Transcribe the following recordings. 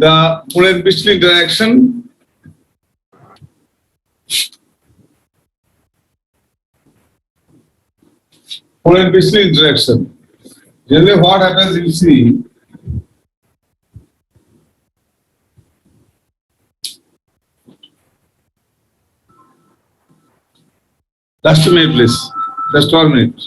the pull and piston interaction Generally what happens, you see, just a minute please, just 1 minute.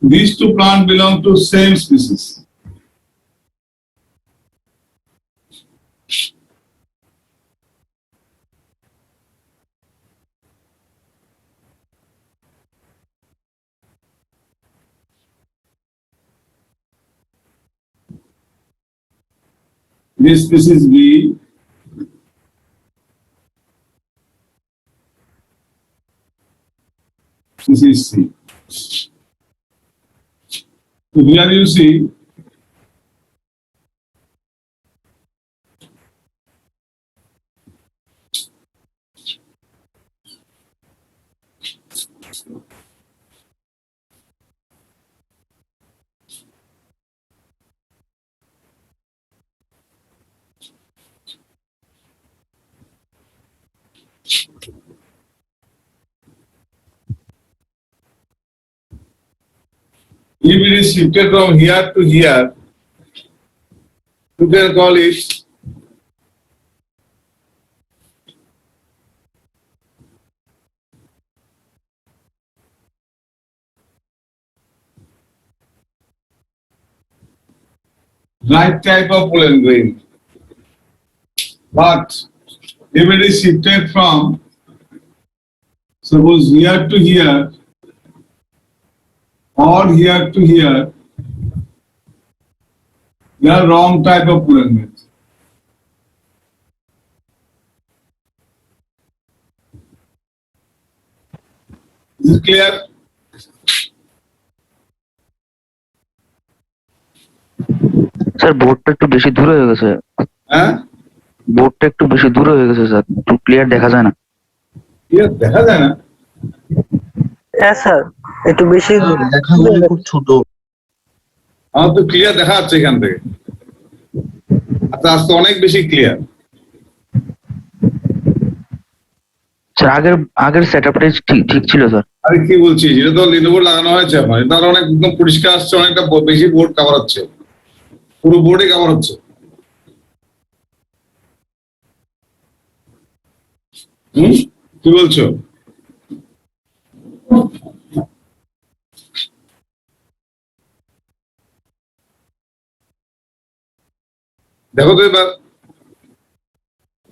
These two plants belong to same species. This species B, this is C. So here you see if it is shifted from here to here, you can call it right type of pollen grain. But if it is shifted from, suppose here to here or here to here, they are wrong type of pollen grain. Is it clear? Sir বোর্ডটা একটু বেশি দূরে হয়ে গেছে। হ্যাঁ, বোর্ডটা একটু বেশি দূরে হয়ে গেছে স্যার, একটু ক্লিয়ার দেখা যায় না। ক্লিয়ার দেখা যায় না? হ্যাঁ স্যার, একটু বেশি লেখাগুলি খুব ছোট। আমার তো ক্লিয়ার দেখা যাচ্ছে এখান থেকে। আচ্ছা, আজকে অনেক বেশি ক্লিয়ার। স্যার আগের সেটআপটাই ঠিক ছিল স্যার। আরে কি বলছিস, এটা তো লিনোভো লাগানো হয়েছে এখন, এটা অনেক একদম পরিষ্কার আসছে, অনেকটা বেশি বোর্ড কভার হচ্ছে, পুরো বোর্ডে কভার হচ্ছে। কি বলছো? দেখো তো এবার।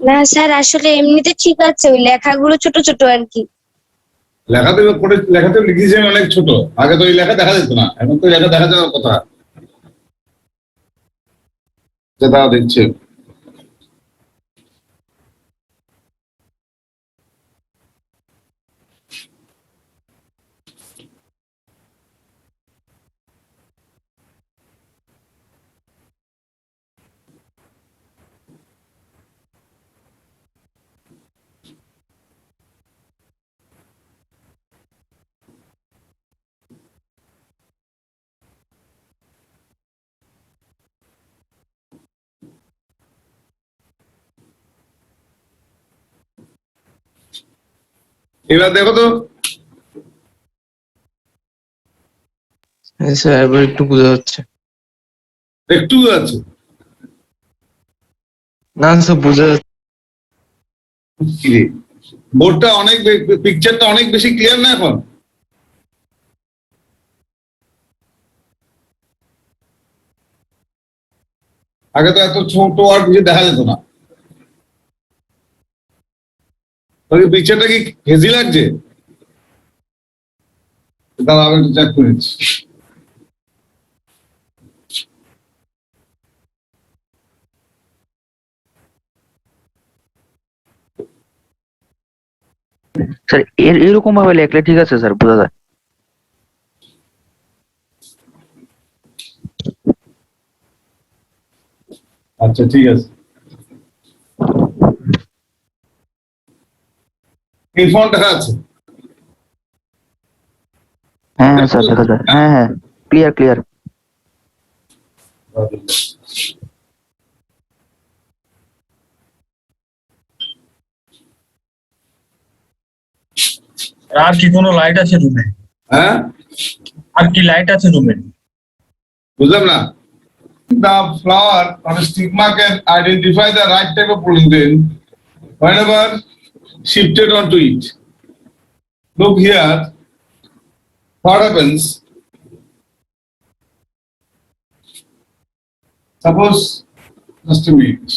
না স্যার, আসলে এমনিতে ঠিক আছে, ওই লেখাগুলো ছোট ছোট আর কি। লেখাতে লেখাতে লিখেছেন অনেক ছোট, আগে তো এই লেখা দেখা যেত না, এখন তো লেখা দেখা যাওয়ার কথা, যেটা দেখছে। এবার দেখো তো, হ্যাঁ স্যার, এবার একটু বোঝা যাচ্ছে। একটু আছে। না স্যার, বোঝা যাচ্ছে। বোর্ডটা অনেক, পিকচারটা অনেক বেশি ক্লিয়ার না এখন? আগে তো এত ছোট আর কিছু দেখা যেত না। পিকচারটা কি হেজি লাগছে? দাঁড়া আমি একটু চেক করে নিচ্ছি। স্যার এরকম ভাবে লেখলে ঠিক আছে স্যার, বোঝা যায়। আচ্ছা ঠিক আছে। এই ফন্ট দেখা আছে? হ্যাঁ হ্যাঁ স্যার, দেখা যায়। হ্যাঁ হ্যাঁ, ক্লিয়ার ক্লিয়ার। আর কি কোনো লাইট আছে রুমে? হ্যাঁ, আর কি লাইট আছে রুমে? বুঝলাম না। The flower or stigma can identify the right type of pollen whenever shifted onto it. Look here, what happens? Suppose, just a minute.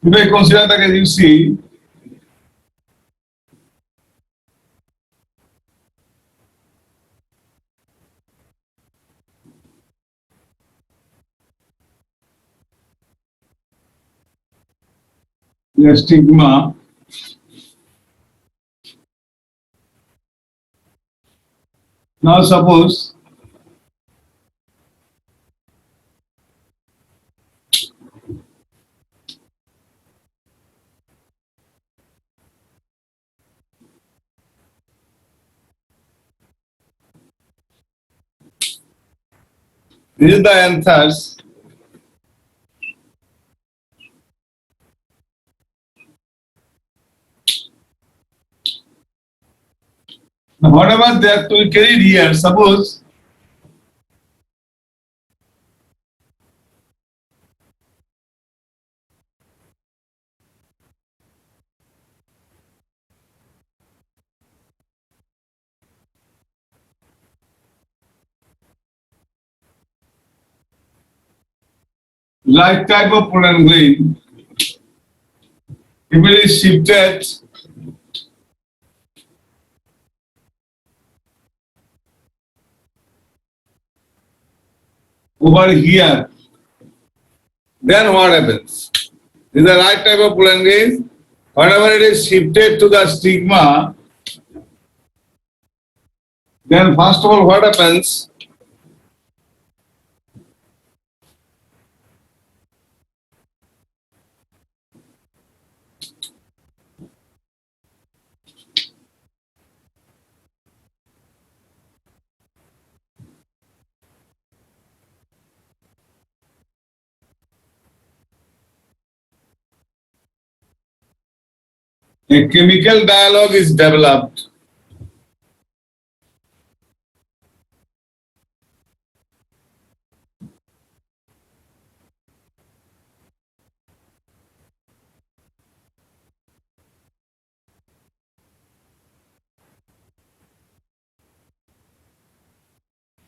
You may consider that as you see, the stigma. Now suppose this is the answers. Now, whatever that we carried here, suppose like type of pollen grain, if it is shifted over here, then what happens? This is the right type of pollen grain. Whenever it is shifted to the stigma, then first of all what happens? A chemical dialogue is developed.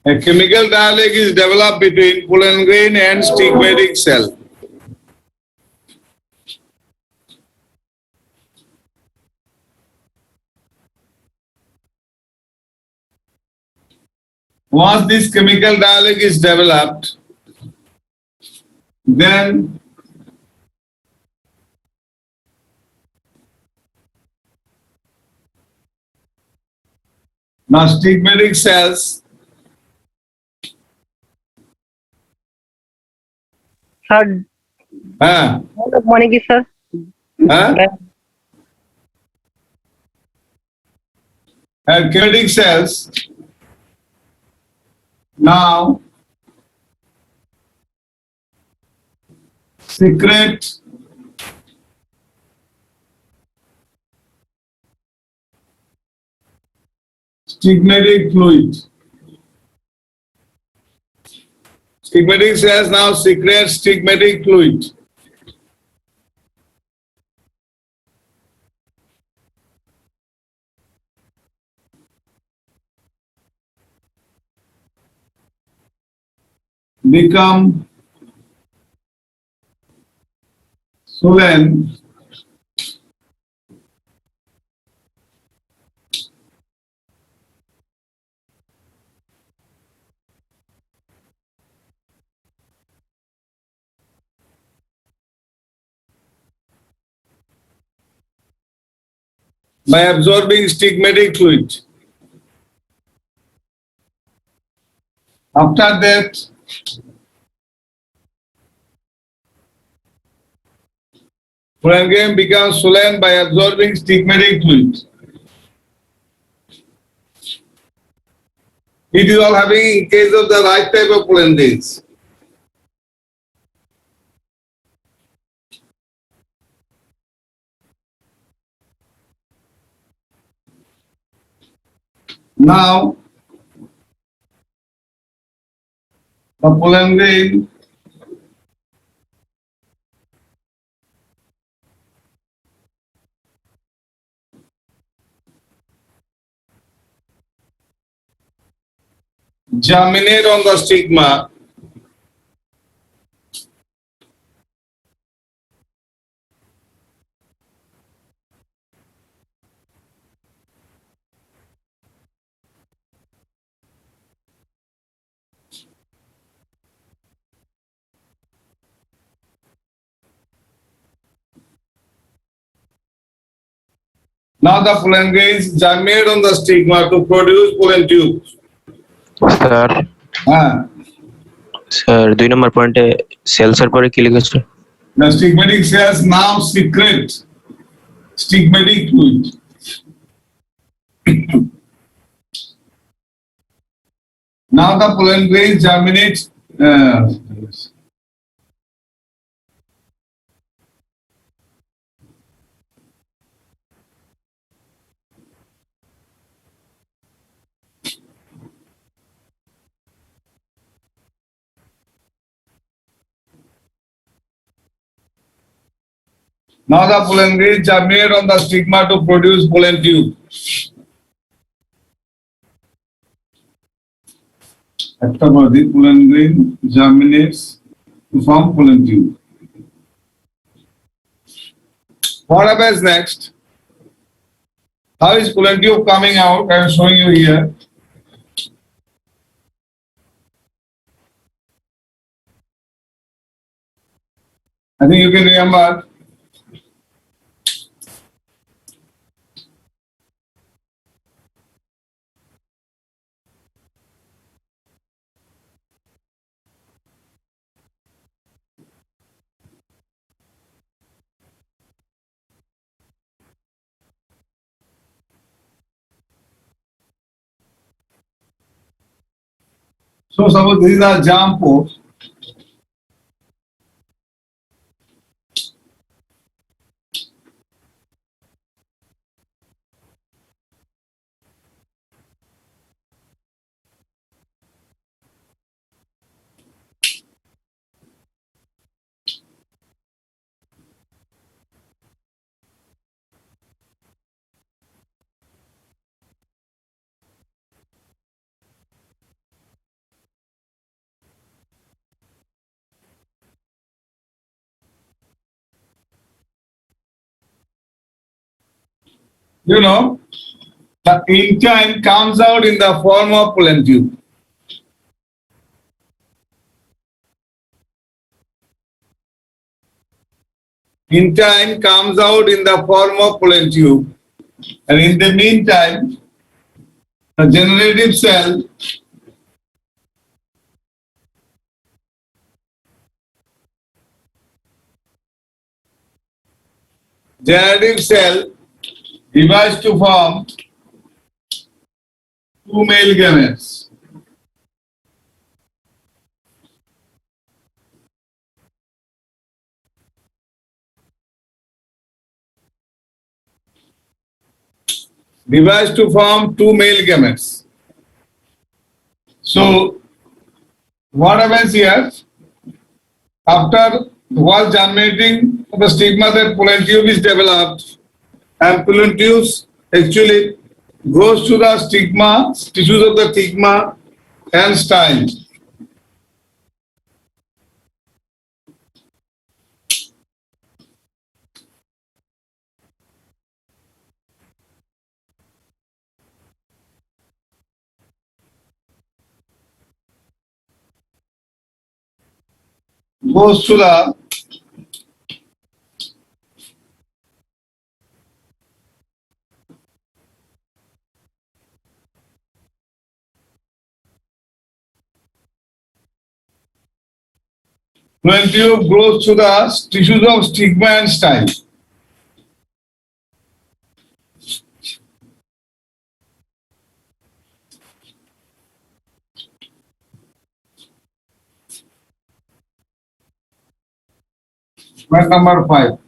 A chemical dialect is developed between pollen grain and stigmatic cell. Once this chemical dialect is developed, then now stigmatic cells sir uh, মানে কি sir? and chemical cells now secrete stigmatic fluid. Stigmatic cells now secrete stigmatic fluid. Become swollen by absorbing stigmatic fluid. After that, pollen grain becomes swollen by absorbing stigmatic fluid. It is all having in case of the right type of pollen grains. Now, the pollen grain germinate on the stigma. Now the pollen grains germinate on the stigma to produce pollen tubes. Sir Ah, sir 2 নম্বর পয়েন্টে সেলসের পরে কি লিখেছে? the stigmatic cells now secrete stigmatic fluid. Now the pollen grains germinate. Now the pollen grains germinate on the stigma to produce pollen tube. After the pollen grain germinates to form pollen tube. What happens next? How is pollen tube coming out? I am showing you here. I think you can remember. So suppose these are germ pores. you know, the intine comes out in the form of pollen tube. Intine comes out in the form of pollen tube, and in the meantime, the generative cell divides to form two male gametes. Divides to form two male gametes. So, what happens here? After while germinating the stigma, that pollen tube is developed, and pollen tubes actually goes to the stigma, tissues of the stigma and style. Goes to the pollen tube grows to the tissues of stigma and style. Point number 5.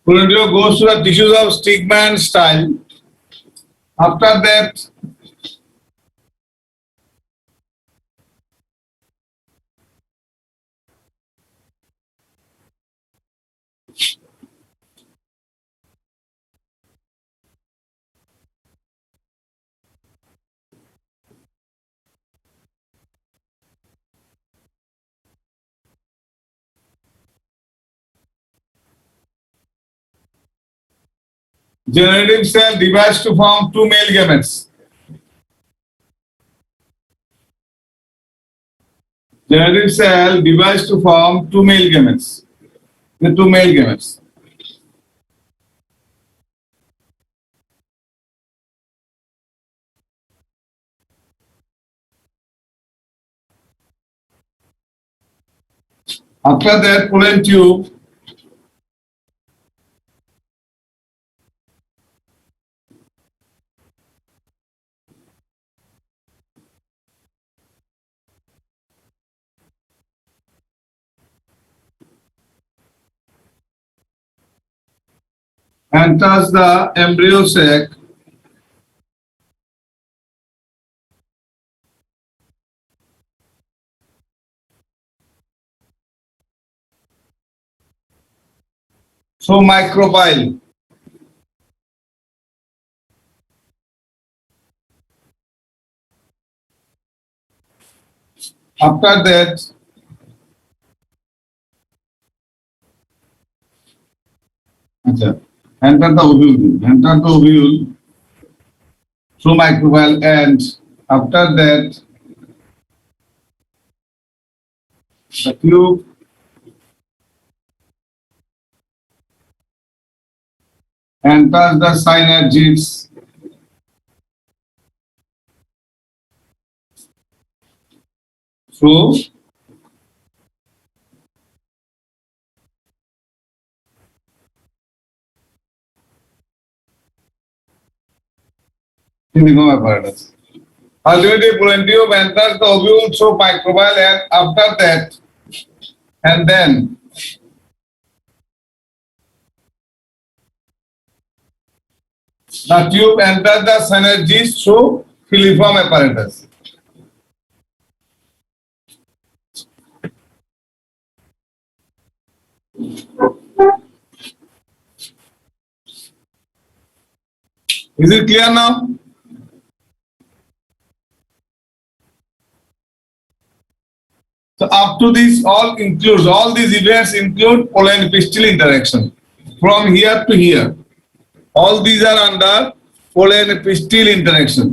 Pollen tube goes to the tissues of stigma and style. After that, generative cell divides to form two male gametes. Generative cell divides to form two male gametes. The two male gametes. After that, pollen tube enters the embryo sac. Through microbile. After that, enter the ovule. Enter the ovule through microbile, and after that, the tube enters the synergids. Through Syndrome apparatus. Ultimately, pollen tube enters the ovule through microbile, and after that, and then The tube enters the synergies through filiform apparatus. Is it clear now? So up to this all these events include pole and pistil interaction from here to here. All these are under pole and pistil interaction.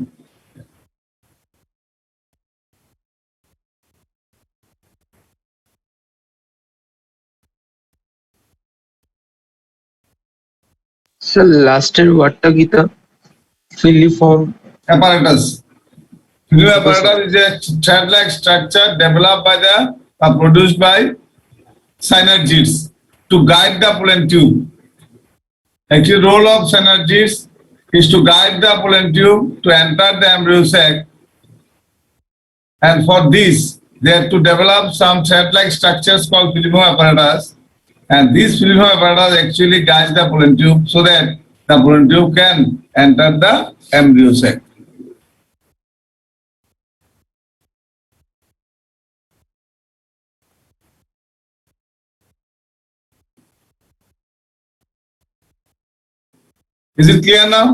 Sir লাস্টের ওয়ার্ডটা কি তা filiform Apparatus. Filiform apparatus is a thread-like structure developed by produced by synergids to guide the pollen tube. Actually, role of synergids is to guide the pollen tube to enter the embryo sac, and for this they have to develop some thread-like structures called filiform apparatus, and this filiform apparatus actually guides the pollen tube so that the pollen tube can enter the embryo sac. Is it clear now?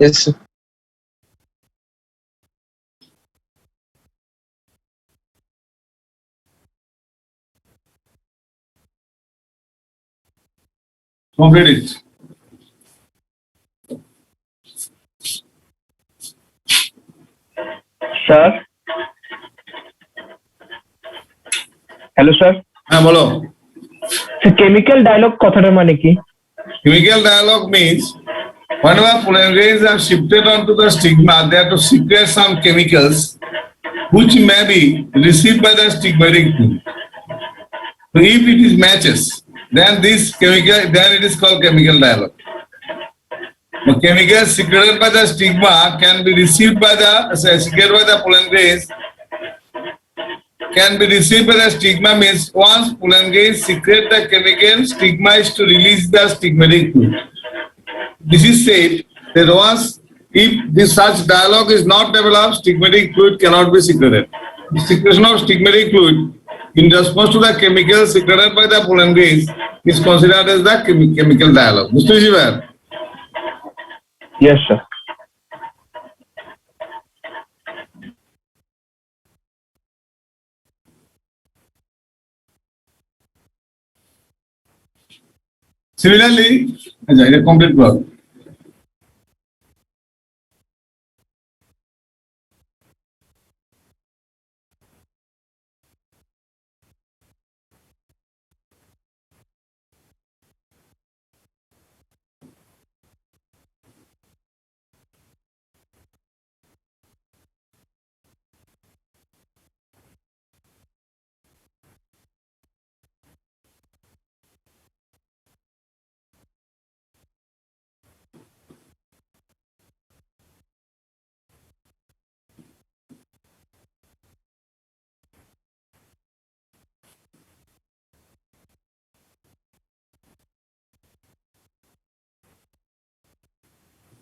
Yes, sir. Complete it. Sir hello sir হ্যাঁ বলো। Chemical dialogue কথাটার মানে কি? Chemical dialogue means whenever pollen grains are shifted onto the stigma, they have to secrete some chemicals which may be received by the stigmatic fluid. So if it is matches, then it is called chemical dialogue. The chemicals secreted by the stigma can be received by secreted by the pollen grains. Can be received by the stigma means once pollen grains secrete the chemical, stigma is to release the stigmatic fluid. This is said that once if this such dialogue is not developed, stigmatic fluid cannot be secreted. The secretion of stigmatic fluid in response to the chemical secreted by the pollen grains is considered as the chemical dialogue. Mr. Jivar? Yes sir. Similarly, complete work.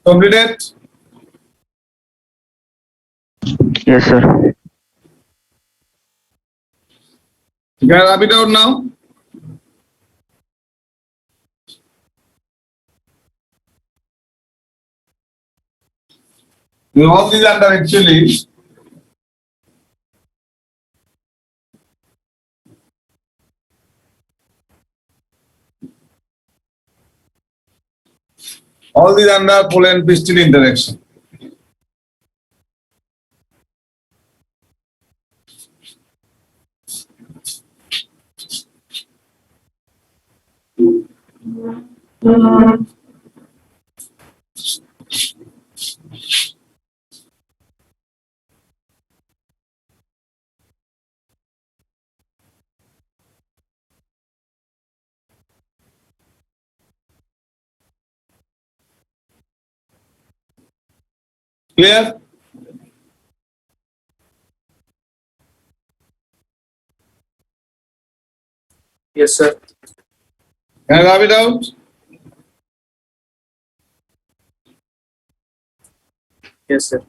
Completed? Yes, sir. You can wrap it out now. All these under actually all these under pollen pistil interaction. Clear? Yes, sir. Can I wrap it out? Yes, sir.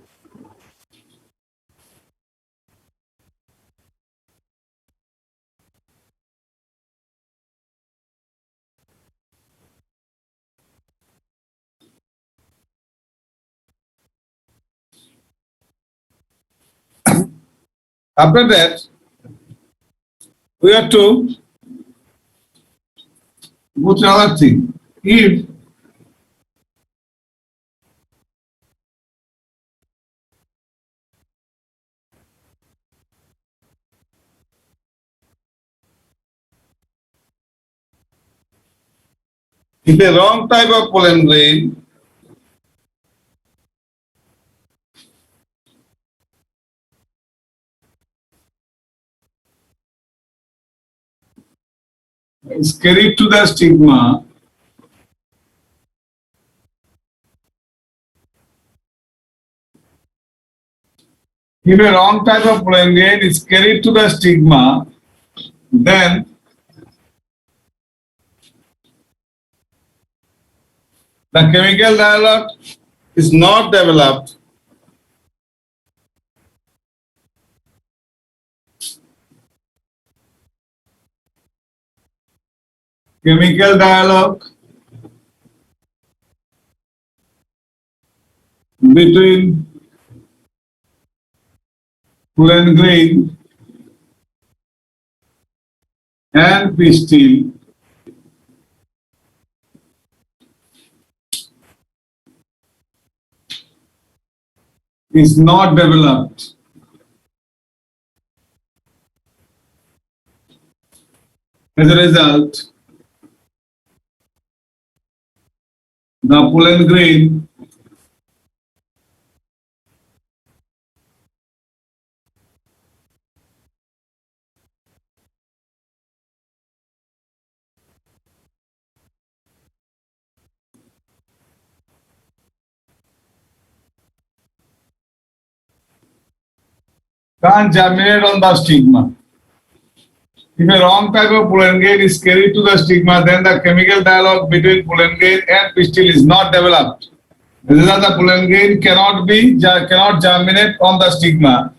After that, we have to go to another thing. If a wrong type of pollen grain is carried to the stigma, if a wrong type of pollen grain is carried to the stigma, then the chemical dialogue is not developed. Chemical dialogue between pollen grain and pistil is not developed. As a result, the pollen grain can't germinate on the stigma. If a wrong type of pollen grain is carried to the stigma, then the chemical dialogue between pollen grain and pistil is not developed. As a result, the pollen grain cannot germinate on the stigma.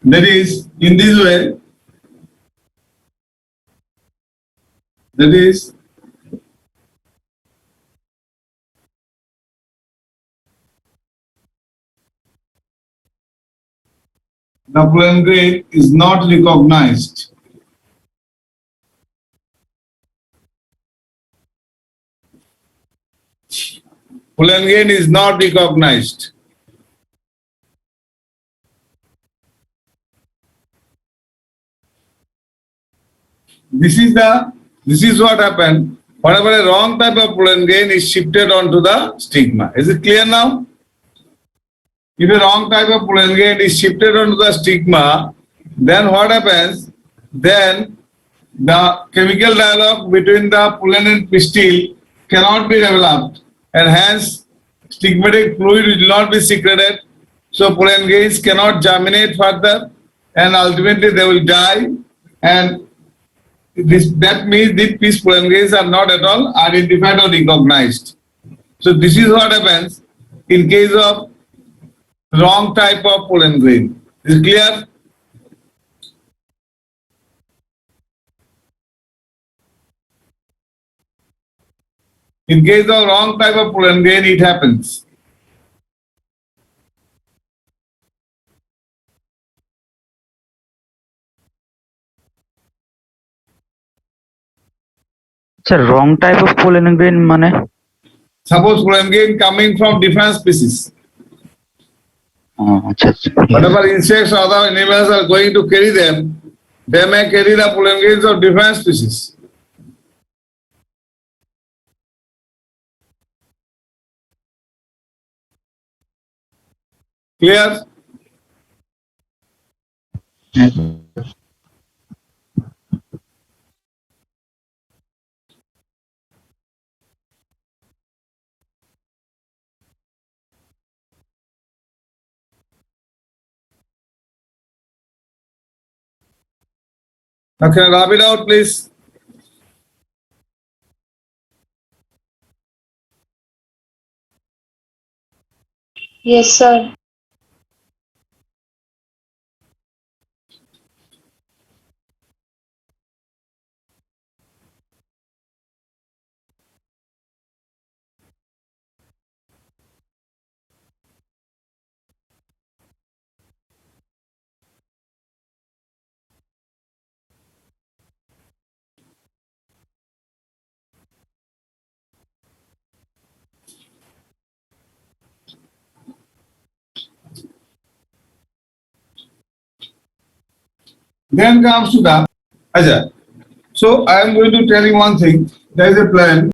That is, in this way, that is, the pollen grain is not recognized. Pollen grain is not recognized. This is what happened. Whenever a wrong type of pollen grain is shifted onto the stigma. Is it clear now? If a wrong type of pollen grain is shifted onto the stigma, then what happens? Then the chemical dialogue between the pollen and pistil cannot be developed, and hence stigmatic fluid will not be secreted. So pollen grains cannot germinate further, and ultimately they will die. And that means these pollen grains are not at all identified or recognized. So this is what happens in case of wrong type of pollen grain. Is it clear? In case of wrong type of pollen grain, it happens. Sir wrong type of pollen grain মানে Suppose pollen grain coming from different species. আচ্ছা আচ্ছা Whatever insects or other animals are going to carry them, they may carry the pollen grains of different species. Clear? Now can I rub it out, please? Yes, sir. Then comes to the Aja. So I am going to tell you one thing. There is a plan